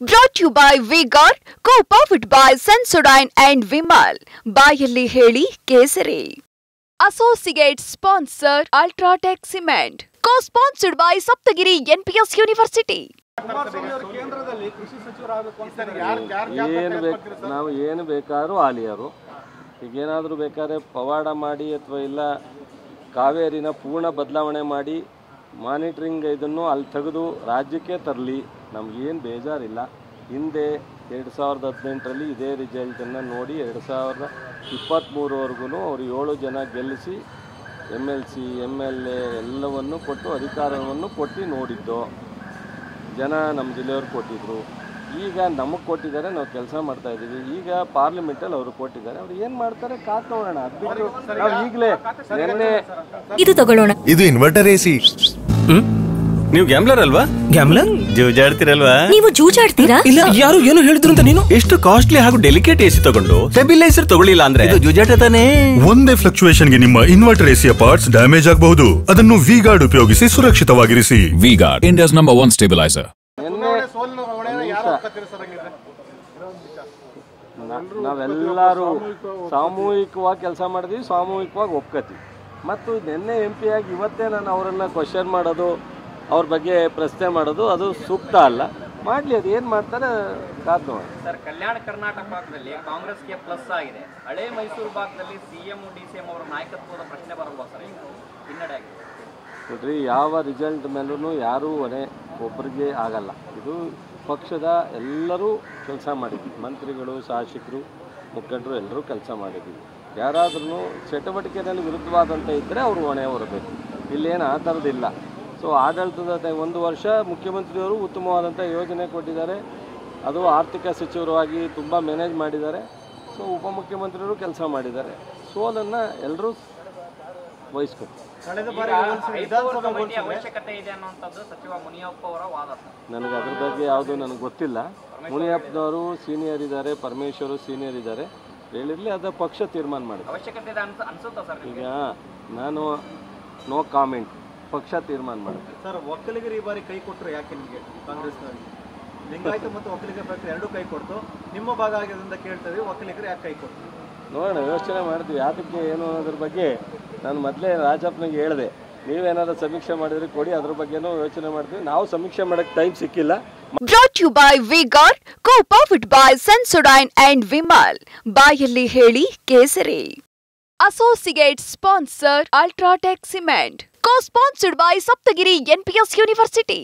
Brought to you by V-Guard, co-powered by Sensodyne and Vimal. ಬಾಯಲ್ಲಿ ಹೇಳಿ ಕೇಸರಿ. Associate sponsor Ultratech Cement. Co-sponsored by Saptagiri NPS University. ನಾವು ಏನು ಬೇಕಾದ್ರೂ ಆಲಿಯರು ಈಗೇನಾದರೂ ಬೇಕಾದ್ರೆ ಪವಾಡ ಮಾಡಿ ಅಥವಾ ಇಲ್ಲ ಕಾವೇರಿನ ಪೂರ್ಣ ಬದಲಾವಣೆ ಮಾಡಿ ಮಾನಿಟ್ರಿಂಗ್ ಇದನ್ನು ಅಲ್ಲಿ ತೆಗೆದು ರಾಜ್ಯಕ್ಕೆ ತರಲಿ, ನಮಗೇನು ಬೇಜಾರಿಲ್ಲ. ಹಿಂದೆ 2018ರಲ್ಲಿ ಇದೇ ರಿಸಲ್ಟನ್ನು ನೋಡಿ 2023ವರೆಗೂ ಅವರು 7 ಜನ ಗೆಲ್ಲಿಸಿ MLC MLA ಎಲ್ಲವನ್ನು ಕೊಟ್ಟು ಅಧಿಕಾರವನ್ನು ಕೊಟ್ಟು ನೋಡಿದ್ದು ಜನ ನಮ್ಮ ಜಿಲ್ಲೆಯವ್ರು ಕೊಟ್ಟಿದ್ರು. ಈಗ ನಮಗೆ ಕೊಟ್ಟಿದ್ದಾರೆ, ನಾವು ಕೆಲಸ ಮಾಡ್ತಾ ಇದ್ದೀವಿ. ಈಗ ಪಾರ್ಲಿಮೆಂಟಲ್ಲಿ ಅವರು ಕೊಟ್ಟಿದ್ದಾರೆ, ಅವ್ರು ಏನು ಮಾಡ್ತಾರೆ ಕಾತ್ ನೋಡೋಣ. ಅದು ಬಿಟ್ಟು ನಾವು ಈಗಲೇ ನೆನ್ನೆ ಇದು ತಗೊಳ್ಳೋಣ. ಇದು ಇನ್ವರ್ಟರ್ AC. ನೀವು ಗ್ಯಾಮ್ಲರ್ ಅಲ್ವಾ? ಗ್ಯಾಮ್ಲರ್ ಜೂಜಾಡ್ತಿರಲ್ವಾ? ನೀವು ಜೂಜಾಡ್ತೀರಾ? ಇಲ್ಲ, ಯಾರು ಏನು ಹೇಳಿದ್ರು ಅಂತ ನೀನು ಎಷ್ಟು ಕಾಸ್ಟ್ಲಿ ಹಾಗೂ ಡೆಲಿಕೇಟ್ AC ತಗೊಂಡು ಸ್ಟೆಬಿಲೈಸರ್ ತಗೊಳ್ಳಿಲ್ಲ ಅಂದ್ರೆ ಇದು ಜೂಜಾಟ ತಾನೇ. ಒಂದೇ ಫ್ಲಕ್ಚುಯೇಷನ್ ಗೆ ನಿಮ್ಮ ಇನ್ವರ್ಟರ್ ACಯ ಪಾರ್ಟ್ಸ್ ಡ್ಯಾಮೇಜ್ ಆಗಬಹುದು. ಅದನ್ನು V-Guard ಉಪಯೋಗಿಸಿ ಸುರಕ್ಷಿತವಾಗಿರಿಸಿ. V-Guard, India's #1 stabilizer. ನಾವೆಲ್ಲರೂ ಸಾಮೂಹಿಕವಾಗಿ ಕೆಲಸ ಮಾಡಿದ್ವಿ, ಸಾಮೂಹಿಕವಾಗಿ ಒಪ್ಕೋತೀವಿ. ಮತ್ತು ನಿನ್ನೆ MP ಆಗಿ ಇವತ್ತೇ ನಾನು ಅವರನ್ನು ಕ್ವಶನ್ ಮಾಡೋದು, ಅವ್ರ ಬಗ್ಗೆ ಪ್ರಶ್ನೆ ಮಾಡೋದು ಅದು ಸೂಕ್ತ ಅಲ್ಲ. ಮಾಡಲಿ, ಅದು ಏನು ಮಾಡ್ತಾರೆ ಕಾದ್ ನೋಡಿ. ಸರ್, ಕಲ್ಯಾಣ ಕರ್ನಾಟಕ ಭಾಗದಲ್ಲಿ ಕಾಂಗ್ರೆಸ್ಗೆ ಪ್ಲಸ್ ಆಗಿದೆ. ಹಳೆ ಮೈಸೂರು ಭಾಗದಲ್ಲಿ CM DCM ಅವರ ನಾಯಕತ್ವದ ಪ್ರಶ್ನೆ ಬರಲ್ವಾ ಸರ್? ಈಗ ಹಿನ್ನಡೆ ಆಗಿದೆ ನೋಡ್ರಿ, ಯಾವ ರಿಸಲ್ಟ್ ಮೇಲೂ ಯಾರೂ ಹೊಣೆ ಒಬ್ಬರಿಗೆ ಆಗಲ್ಲ. ಇದು ಪಕ್ಷದ ಎಲ್ಲರೂ ಕೆಲಸ ಮಾಡಿದ್ವಿ, ಮಂತ್ರಿಗಳು, ಶಾಸಕರು, ಮುಖಂಡರು ಎಲ್ಲರೂ ಕೆಲಸ ಮಾಡಿದ್ವಿ. ಯಾರಾದ್ರೂ ಚಟುವಟಿಕೆಯಲ್ಲಿ ವಿರುದ್ಧವಾದಂಥ ಇದ್ದರೆ ಅವರು ಹೊಣೆ ಹೊರಬೇಕು. ಇಲ್ಲೇನು ಆ ಥರದ್ದಿಲ್ಲ. ಸೊ ಆಡಳಿತದ 1 ವರ್ಷ ಮುಖ್ಯಮಂತ್ರಿಯವರು ಉತ್ತಮವಾದಂಥ ಯೋಜನೆ ಕೊಟ್ಟಿದ್ದಾರೆ, ಅದು ಆರ್ಥಿಕ ಸಚಿವರಾಗಿ ತುಂಬ ಮ್ಯಾನೇಜ್ ಮಾಡಿದ್ದಾರೆ. ಸೊ ಉಪಮುಖ್ಯಮಂತ್ರಿಯವರು ಕೆಲಸ ಮಾಡಿದ್ದಾರೆ. ಸೋಲನ್ನು ಎಲ್ಲರೂ ವಹಿಸ್ಕೊತಾರೆ. ಅವಶ್ಯಕತೆ ಇದೆ ಅನ್ನುವಂಥದ್ದು ಸಚಿವ ಮುನಿಯಪ್ಪ ಅವರ ವಾದ. ನನಗೆ ಅದ್ರ ಬಗ್ಗೆ ಯಾವುದು ನನಗೆ ಗೊತ್ತಿಲ್ಲ. ಮುನಿಯಪ್ಪನವರು ಸೀನಿಯರ್ ಇದ್ದಾರೆ, ಪರಮೇಶ್ವರು ಸೀನಿಯರ್ ಇದ್ದಾರೆ, ಹೇಳಿರಲಿ, ಅದು ಪಕ್ಷ ತೀರ್ಮಾನ ಮಾಡಿದೆ. ಅವಶ್ಯಕತೆ ಇದೆ ಅನ್ಸುತ್ತಾ ಸರ್? ಈಗ ನಾನು ನೋ ಕಾಮೆಂಟ್, ಪಕ್ಷ ತೀರ್ಮಾನ ಮಾಡುತ್ತೆ. ಸರ್, ಒಕ್ಕಲಿಗರು ಈ ಬಾರಿ ಕೈ ಕೊಟ್ಟರು ಯಾಕೆ ನಿಮಗೆ? ಕಾಂಗ್ರೆಸ್ನವರಿಗೆ ಲಿಂಗಾಯತ ಮತ್ತು ಒಕ್ಕಲಿಗರ ಪಕ್ಷ ಎರಡೂ ಕೈ ಕೊಡ್ತು, ನಿಮ್ಮ ಭಾಗ ಆಗಿದ್ದರಿಂದ ಕೇಳ್ತೀವಿ, ಒಕ್ಕಲಿಗರು ಯಾಕೆ ಕೈ ಕೊಡ್ತು? ನೋಡೋಣ, ಯೋಚನೆ ಮಾಡ್ತೀವಿ ಯಾತಕ್ಕೆ ಏನು ಅನ್ನೋದ್ರ ಬಗ್ಗೆ. ನಾನು ಮೊದಲೇ ರಾಜಪ್ಪನಿಗೆ ಹೇಳಿದೆ, ನೀವೇನಾದ್ರೂ ಸಮೀಕ್ಷೆ ಮಾಡಿದ್ರೆ ಕೊಡಿ, ಅದ್ರ ಬಗ್ಗೆನೂ ಯೋಚನೆ ಮಾಡ್ತೀವಿ. ನಾವು ಸಮೀಕ್ಷೆ ಮಾಡೋಕ್ಕೆ ಟೈಮ್ ಸಿಕ್ಕಿಲ್ಲ. Brought to you by V-Guard, co-powered by Sensodyne and Vimal. ಬಾಯಲ್ಲಿ ಹೇಳಿ ಕೇಸರಿ. Associate sponsor Ultratech Cement. Co-sponsored by Saptagiri NPS University.